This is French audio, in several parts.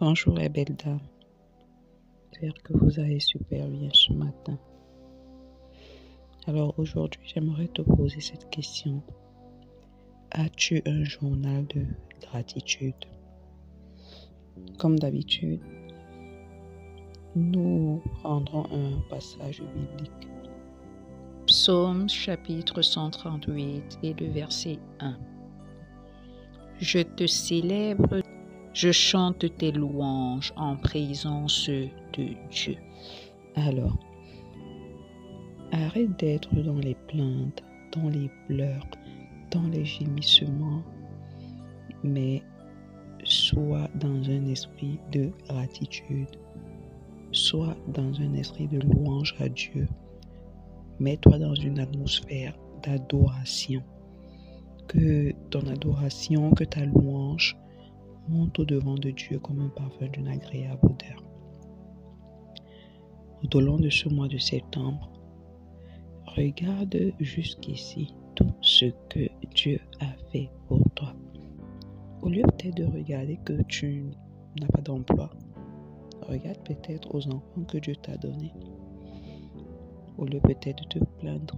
Bonjour les belles dames, j'espère que vous allez super bien ce matin. Alors aujourd'hui, j'aimerais te poser cette question. As-tu un journal de gratitude? Comme d'habitude, nous prendrons un passage biblique. Psaume chapitre 138 et le verset 1. Je te célèbre, je chante tes louanges en présence de Dieu. Alors, arrête d'être dans les plaintes, dans les pleurs, dans les gémissements, mais sois dans un esprit de gratitude, sois dans un esprit de louange à Dieu. Mets-toi dans une atmosphère d'adoration. Que ton adoration, que ta louange monte au-devant de Dieu comme un parfum d'une agréable odeur. Tout au long de ce mois de septembre, regarde jusqu'ici tout ce que Dieu a fait pour toi. Au lieu peut-être de regarder que tu n'as pas d'emploi, regarde peut-être aux enfants que Dieu t'a donnés. Au lieu peut-être de te plaindre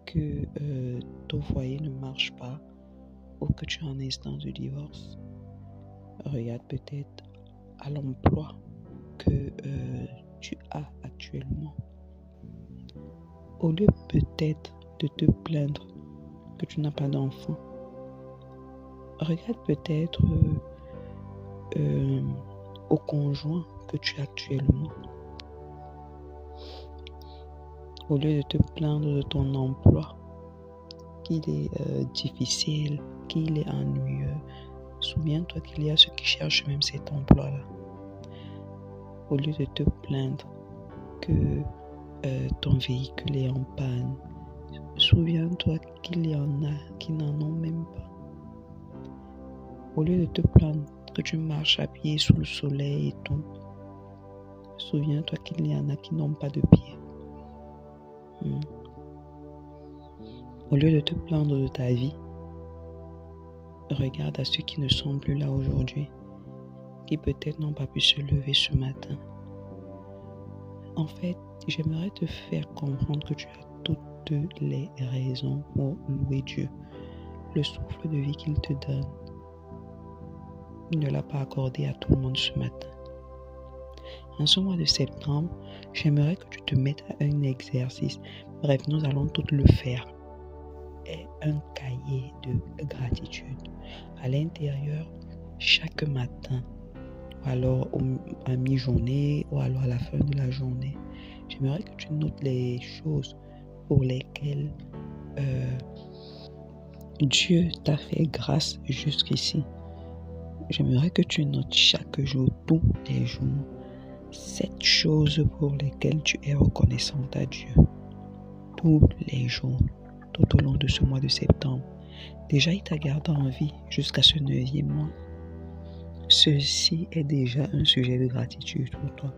que ton foyer ne marche pas ou que tu es en instance de divorce, regarde peut-être à l'emploi que tu as actuellement. Au lieu peut-être de te plaindre que tu n'as pas d'enfant, regarde peut-être au conjoint que tu as actuellement. Au lieu de te plaindre de ton emploi, qu'il est difficile, qu'il est ennuyeux, souviens-toi qu'il y a ceux qui cherchent même cet emploi-là. Au lieu de te plaindre que ton véhicule est en panne, souviens-toi qu'il y en a qui n'en ont même pas. Au lieu de te plaindre que tu marches à pied sous le soleil et tout, souviens-toi qu'il y en a qui n'ont pas de pied. Au lieu de te plaindre de ta vie, regarde à ceux qui ne sont plus là aujourd'hui, qui peut-être n'ont pas pu se lever ce matin. En fait, j'aimerais te faire comprendre que tu as toutes les raisons pour louer Dieu. Le souffle de vie qu'il te donne, il ne l'a pas accordé à tout le monde ce matin. En ce mois de septembre, j'aimerais que tu te mettes à un exercice. Bref, nous allons tout le faire. Et un cahier de gratitude. À l'intérieur, chaque matin, ou alors à mi-journée, ou alors à la fin de la journée, j'aimerais que tu notes les choses pour lesquelles Dieu t'a fait grâce jusqu'ici. J'aimerais que tu notes chaque jour, tous les jours, 7 choses pour lesquelles tu es reconnaissante à Dieu. Tous les jours, tout au long de ce mois de septembre. Déjà, il t'a gardé en vie jusqu'à ce 9e mois. Ceci est déjà un sujet de gratitude pour toi.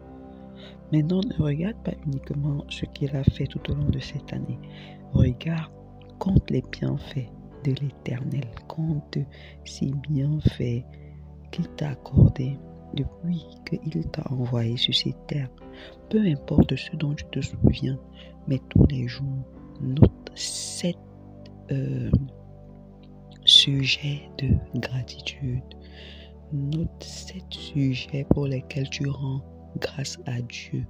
Maintenant, ne regarde pas uniquement ce qu'il a fait tout au long de cette année. Regarde, compte les bienfaits de l'Éternel. Compte ces bienfaits qu'il t'a accordés depuis qu'il t'a envoyé sur cette terre. Peu importe ce dont tu te souviens, mais tous les jours, note 7 sujets de gratitude. Note 7 sujets pour lesquels tu rends grâce à Dieu.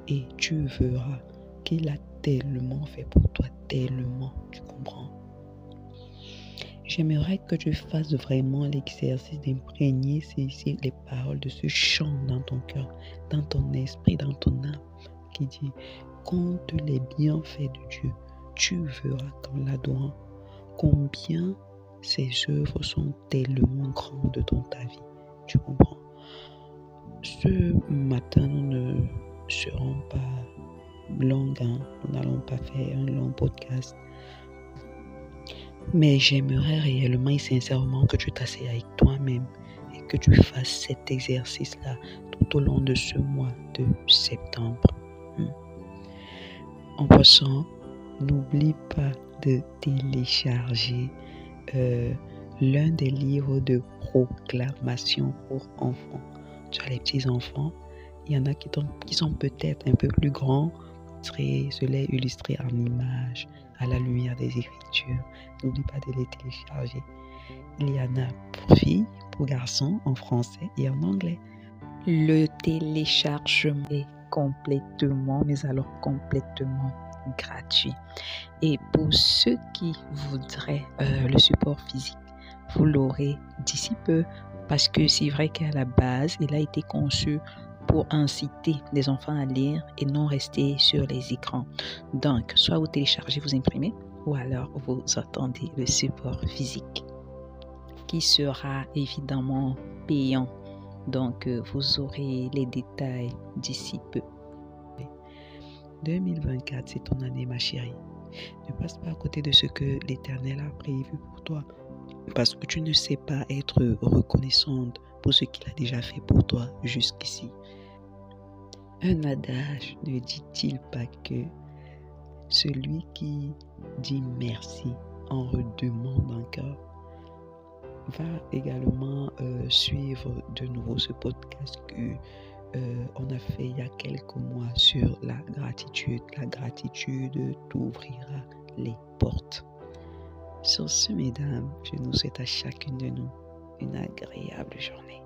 Et tu verras qu'il a tellement fait pour toi, tellement, tu comprends? J'aimerais que tu fasses vraiment l'exercice d'imprégner les paroles de ce chant dans ton cœur, dans ton esprit, dans ton âme, qui dit « Compte les bienfaits de Dieu, tu verras qu'en l'adorant, combien ses œuvres sont tellement grandes dans ta vie. » Tu comprends? Ce matin, nous ne serons pas longs, nous n'allons pas faire un long podcast. Mais j'aimerais réellement et sincèrement que tu t'assieds avec toi-même et que tu fasses cet exercice-là tout au long de ce mois de septembre. En passant, n'oublie pas de télécharger l'un des livres de proclamation pour enfants. Tu as les petits-enfants, il y en a qui sont peut-être un peu plus grands, cela est illustré en images, à la lumière des Écritures. N'oublie pas de les télécharger. Il y en a pour filles, pour garçons, en français et en anglais. Le téléchargement est complètement, mais alors complètement gratuit. Et pour ceux qui voudraient le support physique, vous l'aurez d'ici peu, parce que c'est vrai qu'à la base, il a été conçu pour inciter les enfants à lire et non rester sur les écrans. Donc, soit vous téléchargez, vous imprimez, ou alors vous attendez le support physique, qui sera évidemment payant. Donc, vous aurez les détails d'ici peu. 2024, c'est ton année, ma chérie. Ne passe pas à côté de ce que l'Éternel a prévu pour toi, parce que tu ne sais pas être reconnaissante pour ce qu'il a déjà fait pour toi jusqu'ici. Un adage ne dit-il pas que celui qui dit merci en redemande encore? Va également suivre de nouveau ce podcast que on a fait il y a quelques mois sur la gratitude. La gratitude t'ouvrira les portes. Sur ce, mesdames, je nous souhaite à chacune de nous une agréable journée.